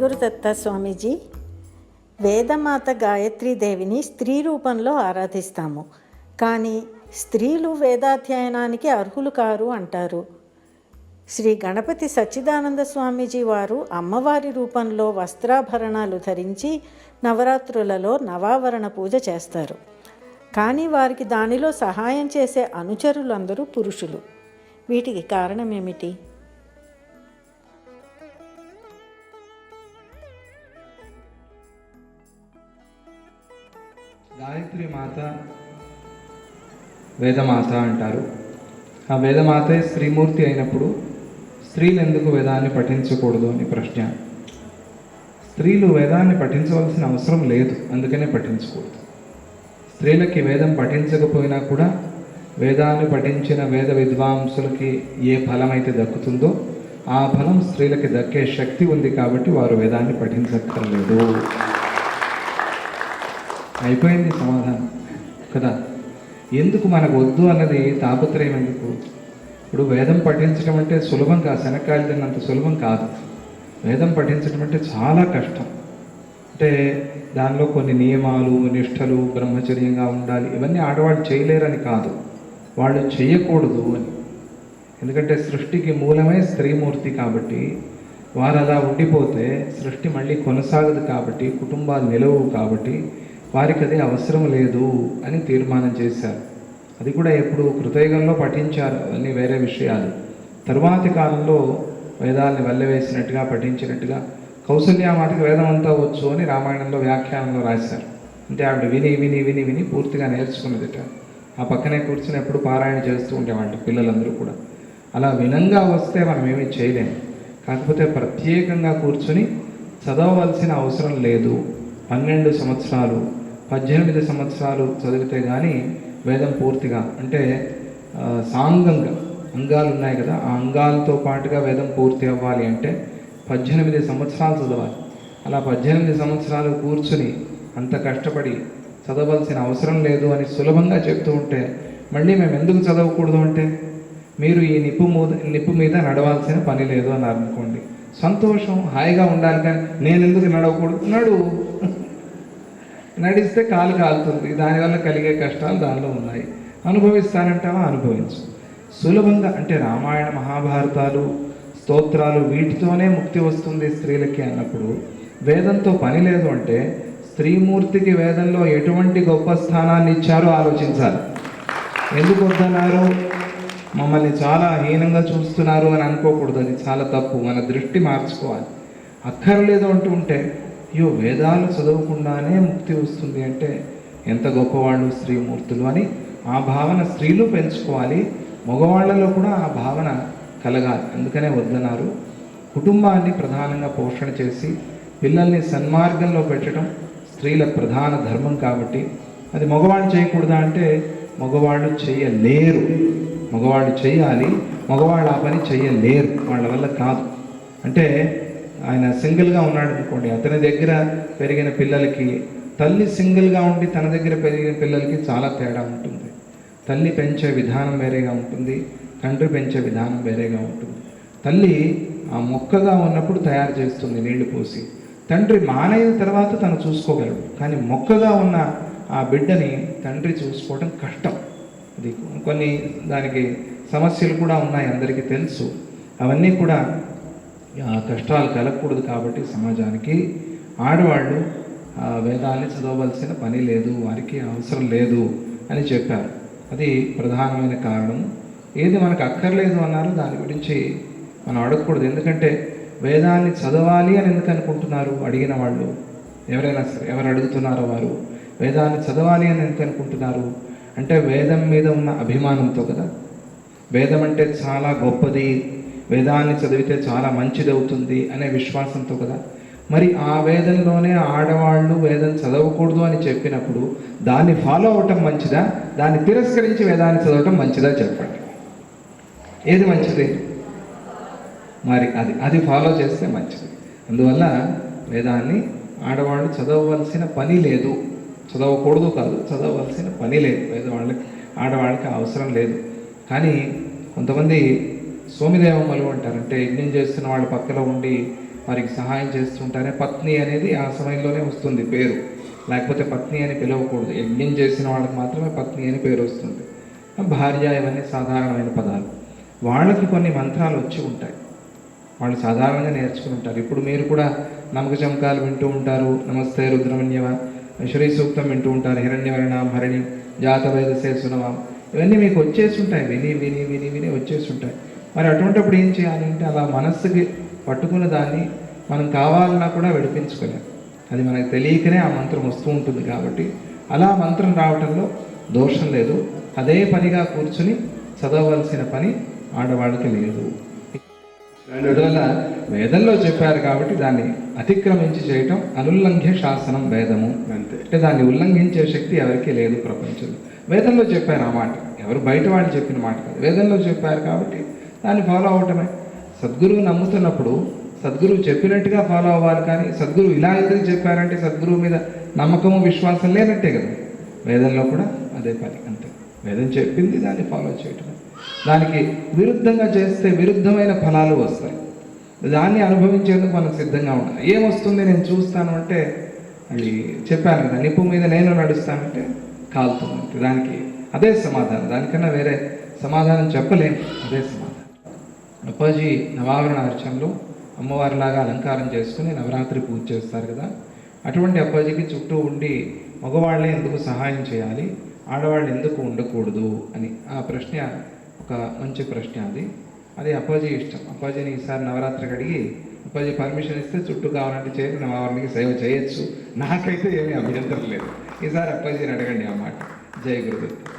సద్గురుదత్త స్వామీజీ, వేదమాత గాయత్రీదేవిని స్త్రీ రూపంలో ఆరాధిస్తాము. కానీ స్త్రీలు వేదాధ్యయనానికి అర్హులు కారు అంటారు. శ్రీ గణపతి సచ్చిదానంద స్వామీజీ వారు అమ్మవారి రూపంలో వస్త్రాభరణాలు ధరించి నవరాత్రులలో నవావరణ పూజ చేస్తారు. కానీ వారికి దానిలో సహాయం చేసే అనుచరులందరూ పురుషులు. వీటికి కారణం ఏమిటి? గాయత్రి మాత వేదమాత అంటారు. ఆ వేదమాతే స్త్రీమూర్తి అయినప్పుడు స్త్రీలు ఎందుకు వేదాన్ని పఠించకూడదు అని ప్రశ్న. స్త్రీలు వేదాన్ని పఠించవలసిన అవసరం లేదు, అందుకనే పఠించకూడదు. స్త్రీలకి వేదం పఠించకపోయినా కూడా వేదాన్ని పఠించిన వేద విద్వాంసులకి ఏ ఫలం అయితే దక్కుతుందో ఆ ఫలం స్త్రీలకి దక్కే శక్తి ఉంది కాబట్టి వారు వేదాన్ని పఠించక్కర్లేదు. అయిపోయింది సమాధానం కదా. ఎందుకు మనకు వద్దు అన్నది తాపత్రయం ఎందుకు? ఇప్పుడు వేదం పఠించడం అంటే సులభం కాదు, శనక్కాయలు తిన్నంత సులభం కాదు. వేదం పఠించడం అంటే చాలా కష్టం. అంటే దానిలో కొన్ని నియమాలు, నిష్టలు, బ్రహ్మచర్యంగా ఉండాలి. ఇవన్నీ ఆడవాళ్ళు చేయలేరని కాదు, వాళ్ళు చేయకూడదు అని. ఎందుకంటే సృష్టికి మూలమే స్త్రీమూర్తి కాబట్టి వారు అలా ఉండిపోతే సృష్టి మళ్ళీ కొనసాగదు కాబట్టి, కుటుంబాలు నిలవు కాబట్టి వారికి అది అవసరం లేదు అని తీర్మానం చేశారు. అది కూడా ఎప్పుడు కృతయుగంలో పఠించారు, అన్నీ వేరే విషయాలు. తరువాతి కాలంలో వేదాలని వల్లవేసినట్టుగా పఠించినట్టుగా కౌసల్యామాతకి వేదం అంతా వచ్చు అని రామాయణంలో వ్యాఖ్యానంలో రాశారు. అంటే ఆవిడ విని విని విని విని పూర్తిగా నేర్చుకున్నదిట. ఆ పక్కనే కూర్చుని ఎప్పుడు పారాయణ చేస్తూ ఉండేవాళ్ళు పిల్లలందరూ కూడా. అలా వినంగా వస్తే మనం ఏమీ చేయలేము. కాకపోతే ప్రత్యేకంగా కూర్చుని చదవవలసిన అవసరం లేదు. 12 సంవత్సరాలు 18 సంవత్సరాలు చదివితే కానీ వేదం పూర్తిగా, అంటే సాంగంగా అంగాలు ఉన్నాయి కదా, ఆ అంగాలతో పాటుగా వేదం పూర్తి అవ్వాలి అంటే 18 సంవత్సరాలు చదవాలి. అలా 18 సంవత్సరాలు కూర్చుని అంత కష్టపడి చదవలసిన అవసరం లేదు అని సులభంగా చెప్తూ ఉంటే మళ్ళీ మేము ఎందుకు చదవకూడదు అంటే, మీరు ఈ నిప్పు మీద నడవాల్సిన పని లేదు అని అనుకోండి, సంతోషం, హాయిగా ఉండాలి. కానీ నేను ఎందుకు నడవకూడదు? నడిస్తే కాలు కాలుతుంది, దానివల్ల కలిగే కష్టాలు దానిలో ఉన్నాయి. అనుభవిస్తానంటావా? అనుభవించు. సులభంగా, అంటే రామాయణ మహాభారతాలు, స్తోత్రాలు, వీటితోనే ముక్తి వస్తుంది స్త్రీలకి అన్నప్పుడు వేదంతో పని లేదు అంటే స్త్రీమూర్తికి వేదంలో ఎటువంటి గొప్ప స్థానాన్ని ఇచ్చారో ఆలోచించాలి. ఎందుకు వద్దన్నారు? మమ్మల్ని చాలా హీనంగా చూస్తున్నారు అని అనుకోకూడదు, అది చాలా తప్పు. మన దృష్టి మార్చుకోవాలి. అక్కర్లేదు అంటూ ఉంటే అయ్యో వేదాలు చదవకుండానే ముక్తి వస్తుంది అంటే ఎంత గొప్పవాళ్ళు స్త్రీమూర్తులు అని ఆ భావన స్త్రీలు పెంచుకోవాలి. మగవాళ్లలో కూడా ఆ భావన కలగాలి. అందుకనే వద్దన్నారు. కుటుంబాన్ని ప్రధానంగా పోషణ చేసి పిల్లల్ని సన్మార్గంలో పెట్టడం స్త్రీల ప్రధాన ధర్మం కాబట్టి అది మగవాళ్ళు చేయకూడదా అంటే మగవాళ్ళు చేయలేరు. మగవాళ్ళు చేయాలి, మగవాళ్ళు ఆ పని చేయలేరు, వాళ్ళ వల్ల కాదు. అంటే ఆయన సింగిల్గా ఉన్నాడు అనుకోండి, అతని దగ్గర పెరిగిన పిల్లలకి, తల్లి సింగిల్గా ఉండి తన దగ్గర పెరిగిన పిల్లలకి చాలా తేడా ఉంటుంది. తల్లి పెంచే విధానం వేరేగా ఉంటుంది, తండ్రి పెంచే విధానం వేరేగా ఉంటుంది. తల్లి ఆ మొక్కగా ఉన్నప్పుడు తయారు చేస్తుంది నీళ్లు పోసి, తండ్రి మానైన తర్వాత తను చూసుకోగలడు. కానీ మొక్కగా ఉన్న ఆ బిడ్డని తండ్రి చూసుకోవడం కష్టం. అది కొన్ని దానికి సమస్యలు కూడా ఉన్నాయి, అందరికీ తెలుసు. అవన్నీ కూడా కష్టాలు కలగకూడదు కాబట్టి సమాజానికి ఆడవాళ్ళు వేదాన్ని చదవవలసిన పని లేదు, వారికి అవసరం లేదు అని చెప్పారు. అది ప్రధానమైన కారణం. ఏది మనకు అక్కర్లేదు అన్నారో దాని గురించి మనం అడగకూడదు. ఎందుకంటే వేదాన్ని చదవాలి అని ఎందుకు అనుకుంటున్నారు అడిగిన వాళ్ళు? ఎవరైనా సరే, ఎవరు అడుగుతున్నారో వారు వేదాన్ని చదవాలి అని ఎందుకు అనుకుంటున్నారు అంటే వేదం మీద ఉన్న అభిమానంతో కదా. వేదం అంటే చాలా గొప్పది, వేదాన్ని చదివితే చాలా మంచిది అవుతుంది అనే విశ్వాసంతో కదా. మరి ఆ వేదంలోనే ఆడవాళ్ళు వేదం చదవకూడదు అని చెప్పినప్పుడు దాన్ని ఫాలో అవటం మంచిదా, దాన్ని తిరస్కరించి వేదాన్ని చదవటం మంచిదా? చెప్పండి, ఏది మంచిది? మరి అది ఫాలో చేస్తే మంచిది. అందువల్ల వేదాన్ని ఆడవాళ్ళు చదవవలసిన పని లేదు, చదవకూడదు కాదు, చదవవలసిన పని లేదు. ఆడవాళ్ళకి అవసరం లేదు. కానీ కొంతమంది సోమిదేవమ్మలు అంటారు, అంటే యజ్ఞం చేస్తున్న వాళ్ళ పక్కన ఉండి వారికి సహాయం చేస్తుంటారే. పత్ని అనేది ఆ సమయంలోనే వస్తుంది పేరు, లేకపోతే పత్ని అని పిలవకూడదు. యజ్ఞం చేసిన వాళ్ళకి మాత్రమే పత్ని అని పేరు వస్తుంది. భార్య ఇవన్నీ సాధారణమైన పదాలు. వాళ్ళకి కొన్ని మంత్రాలు వచ్చి ఉంటాయి, వాళ్ళు సాధారణంగా నేర్చుకుని ఉంటారు. ఇప్పుడు మీరు కూడా నమక చమకాలు వింటూ ఉంటారు, నమస్తే రుద్రమన్యవ, శ్రీ సూక్తం వింటూ ఉంటారు, హిరణ్యవర్ణాం హరిణి జాతవేదసే సునవాం, ఇవన్నీ మీకు వచ్చేసి ఉంటాయి, విని విని విని విని వచ్చేసి ఉంటాయి. మరి అటువంటిప్పుడు ఏం చేయాలి అంటే అలా మనస్సుకి పట్టుకున్న దాన్ని మనం కావాలన్నా కూడా విడిపించుకోలేం. అది మనకు తెలియకనే ఆ మంత్రం వస్తూ ఉంటుంది. కాబట్టి అలా మంత్రం రావటంలో దోషం లేదు. అదే పనిగా కూర్చుని చదవవలసిన పని ఆడవాళ్ళకి లేదు. అందువల్ల వేదంలో చెప్పారు కాబట్టి దాన్ని అతిక్రమించి చేయటం అనుల్లంఘ్య శాసనం వేదము అంతే. అంటే దాన్ని ఉల్లంఘించే శక్తి ఎవరికీ లేదు ప్రపంచంలో. వేదంలో చెప్పారు ఆ మాట, ఎవరు బయట వాళ్ళు చెప్పిన మాట కాదు, వేదంలో చెప్పారు కాబట్టి దాన్ని ఫాలో అవటమే. సద్గురువు నమ్ముతున్నప్పుడు సద్గురువు చెప్పినట్టుగా ఫాలో అవ్వాలి. కానీ సద్గురువు ఇలా ఎందుకు చెప్పారంటే సద్గురువు మీద నమ్మకము విశ్వాసం లేనట్టే కదా. వేదంలో కూడా అదే పని అంతే. వేదం చెప్పింది దాన్ని ఫాలో చేయటమే. దానికి విరుద్ధంగా చేస్తే విరుద్ధమైన ఫలాలు వస్తాయి. దాన్ని అనుభవించేందుకు మనం సిద్ధంగా ఉండాలి. ఏమొస్తుంది నేను చూస్తాను అంటే, అది చెప్పాను కదా, నిప్పు మీద నేను నడుస్తానంటే కాలుతుంది. దానికి అదే సమాధానం, దానికన్నా వేరే సమాధానం చెప్పలేము. అదే సమాధానం. అప్పాజీ నవావరణ అర్చనలో అమ్మవారిలాగా అలంకారం చేసుకుని నవరాత్రి పూజ చేస్తారు కదా, అటువంటి అప్పాజీకి చుట్టూ ఉండి మగవాళ్ళే ఎందుకు సహాయం చేయాలి, ఆడవాళ్ళు ఎందుకు ఉండకూడదు అని ఆ ప్రశ్న ఒక మంచి ప్రశ్న. అది అప్పాజీ ఇష్టం. అప్పాజీని ఈసారి నవరాత్రికి అడిగి అప్పాజీ పర్మిషన్ ఇస్తే చుట్టూ కావాలంటే చేరి నవరాత్రికి సేవ చేయొచ్చు, నాకైతే ఏమీ అభ్యంతరం లేదు. ఈసారి అప్పాజీని అడగండి ఆ మాట. జై గురుదత్త.